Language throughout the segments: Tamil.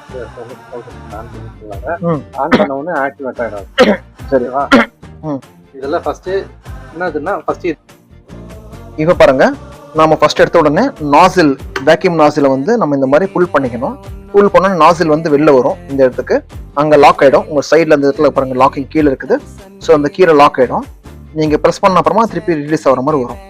ஆன் பண்ணி சொல்லுவாங்க. ம் ஆன் பண்ண உடனே ஆக்டிவேட் ஆயிடும். சரிவா? ம் இதெல்லாம் ஃபர்ஸ்ட் என்னதுன்னா ஃபர்ஸ்ட் இப்போ பாருங்க, நாம ஃபர்ஸ்ட் எடுத்த உடனே நாசில் வேக்யூம் நாசிலை வந்து நம்ம இந்த மாதிரி புல் பண்ணிக்கணும். புல் பண்ணா நாசில் வந்து வெளில வரும் இந்த இடத்துக்கு. அங்கே லாக் ஆகிடும். உங்கள் சைடில் அந்த இடத்துல பாருங்க லாக்கிங் கீழே இருக்குது. ஸோ அந்த கீழே லாக் ஆகிடும். நீங்கள் ப்ரெஸ் பண்ண அப்புறமா திருப்பி ரிலீஸ் ஆகிற மாதிரி வரும்.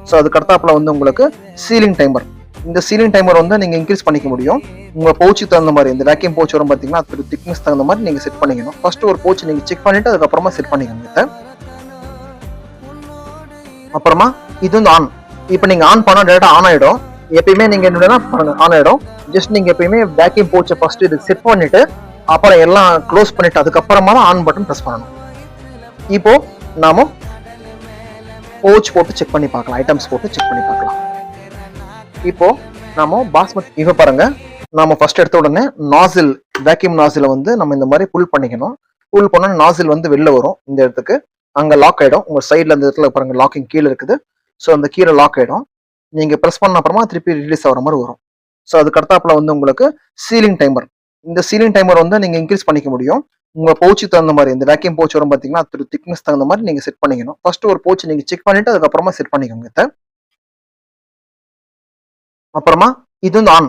ஸோ அதுக்கு அடுத்தாப்புல வந்து உங்களுக்கு சீலிங் டைமர். இந்த சீலிங் டைமர் வந்து நீங்கள் இன்க்ரீஸ் பண்ணிக்க முடியும். உங்கள் பவுச்சுக்கு தகுந்த மாதிரி இந்த வேக்யூம் பவுச் வரும் பார்த்தீங்கன்னா அது திக்னஸ் தகுந்த மாதிரி நீங்கள் செட் பண்ணிக்கணும். ஃபர்ஸ்ட் ஒரு பவுச் நீங்கள் செக் பண்ணிட்டு அதுக்கப்புறமா செட் பண்ணிக்கோங்க. அப்புறமா இது வந்து ஆன். இப்போ நீங்க ஆன் பண்ணா டேரக்டா ஆன் ஆயிடும். எப்பயுமே நீங்க என்னன்னா ஆன் ஆயிடும். ஜஸ்ட் நீங்க எப்பயுமே வேக்யூம் பவுச்சை ஃபர்ஸ்ட் இது செட் பண்ணிட்டு அப்புறம் எல்லாம் க்ளோஸ் பண்ணிட்டு அதுக்கப்புறமா தான் ஆன் பட்டன் ப்ரெஸ் பண்ணணும். இப்போ நாம பவுச் போட்டு செக் பண்ணி பார்க்கலாம். ஐட்டம்ஸ் போட்டு செக் பண்ணி பார்க்கலாம். இப்போ நாம பாஸ்மதி இப்போ பாருங்க, நாம ஃபர்ஸ்ட் எடுத்த உடனே நாசில் வேக்யூம் நாசிலை வந்து நம்ம இந்த மாதிரி புல் பண்ணிக்கணும். புல் பண்ணா நாசில் வந்து வெளில வரும் இந்த இடத்துக்கு. அங்க லாக் ஆயிடும். உங்க சைடில் அந்த இடத்துல பாருங்க லாக்கிங் கீழே இருக்குது. ஸோ அந்த கீழே லாக் ஆயிடும். நீங்க ப்ரெஸ் பண்ண அப்புறமா திருப்பி ரிலீஸ் ஆகிற மாதிரி வரும். ஸோ அதுக்கு அடுத்தாப்புல வந்து உங்களுக்கு சீலிங் டைமர். இந்த சீலிங் டைமர் வந்து நீங்க இன்க்ரீஸ் பண்ணிக்க முடியும். உங்க பவுச்சுக்கு தகுந்த மாதிரி இந்த வேக்யூம் பவுச் வரும் பார்த்தீங்கன்னா அது திக்னஸ் தகுந்த மாதிரி நீங்க செட் பண்ணிக்கணும். ஃபர்ஸ்ட் ஒரு பவுச் நீங்க செக் பண்ணிட்டு அதுக்கப்புறமா செட் பண்ணிக்கோங்க. அப்புறமா இது வந்து ஆன்.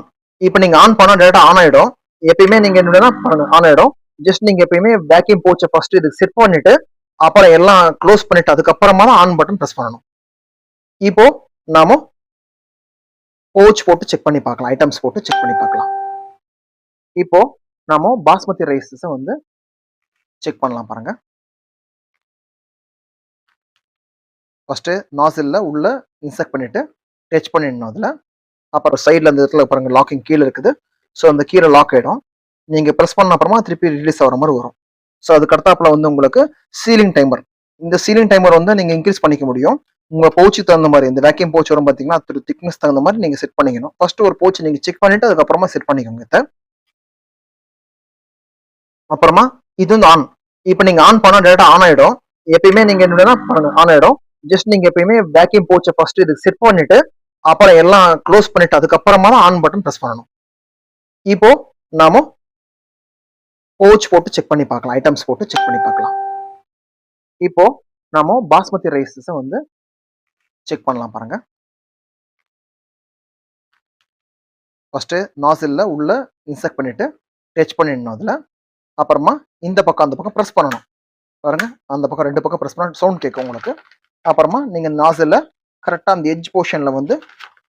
இப்போ நீங்க ஆன் பண்ணா டேரக்டா ஆன் ஆயிடும். எப்பயுமே நீங்க என்னன்னா ஆன் ஆயிடும். ஜஸ்ட் நீங்க எப்பயுமே வேக்யூம் பவுச்சை ஃபர்ஸ்ட் இது செட் பண்ணிட்டு அப்புறம் எல்லாம் க்ளோஸ் பண்ணிட்டு அதுக்கப்புறமா தான் ஆன் பட்டன் ப்ரெஸ் பண்ணணும். இப்போ நாம பவுச் போட்டு செக் பண்ணி பார்க்கலாம். ஐட்டம்ஸ் போட்டு செக் பண்ணி பார்க்கலாம். இப்போ நாம பாஸ்மதி ரைஸஸை வந்து செக் பண்ணலாம் பாருங்க. ஃபர்ஸ்ட் நாசில்ல உள்ள இன்செக்ட் பண்ணிட்டு டச் பண்ணிடணும் அதுல. அப்புறம் சைடில் அந்த இடத்துல பாருங்க லாக்கிங் கீழே இருக்குது. ஸோ அந்த கீழே லாக் ஆயிடும். நீங்க ப்ரெஸ் பண்ண அப்புறமா திருப்பி ரிலீஸ் ஆகிற மாதிரி வரும். ஸோ அதுக்கு அடுத்தாப்புல வந்து உங்களுக்கு சீலிங் டைமர். இந்த சீலிங் டைமர் வந்து நீங்க இன்க்ரீஸ் பண்ணிக்க முடியும். உங்க பவுச்சுக்கு தகுந்த மாதிரி இந்த வேக்யூம் பவுச் வரும் பார்த்தீங்கன்னா அது திக்னஸ் தகுந்த மாதிரி நீங்க செட் பண்ணிக்கணும். ஃபர்ஸ்ட் ஒரு பவுச் நீங்க செக் பண்ணிட்டு அதுக்கப்புறமா செட் பண்ணிக்கோங்க. அப்புறமா இது வந்து ஆன். இப்போ நீங்க ஆன் பண்ணா டேரக்டா ஆன் ஆயிடும். எப்பயுமே நீங்க என்னன்னா ஆன் ஆயிடும். ஜஸ்ட் நீங்க எப்பயுமே வேக்யூம் பவுச்சை ஃபர்ஸ்ட் இது செட் பண்ணிட்டு அப்புறம் எல்லாம் க்ளோஸ் பண்ணிட்டு அதுக்கப்புறமா தான் ஆன் பட்டன் ப்ரெஸ் பண்ணணும். இப்போ நாம பவுச் போட்டு செக் பண்ணி பார்க்கலாம். ஐட்டம்ஸ் போட்டு செக் பண்ணி பார்க்கலாம். இப்போ நாம பாஸ்மதி ரைஸஸை வந்து செக் பண்ணலாம் பாருங்க. ஃபர்ஸ்ட் நாசில்ல உள்ள இன்செக்ட் பண்ணிட்டு டச் பண்ணிடணும் அதுல. அப்புறமா இந்த பக்கம் அந்த பக்கம் ப்ரெஸ் பண்ணணும் பாருங்க. அந்த பக்கம் ரெண்டு பக்கம் ப்ரெஸ் பண்ண சவுண்ட் கேட்கும் உங்களுக்கு. அப்புறமா நீங்க நாசில்ல கரெக்டா அந்த எட்ஜ் போர்ஷன்ல வந்து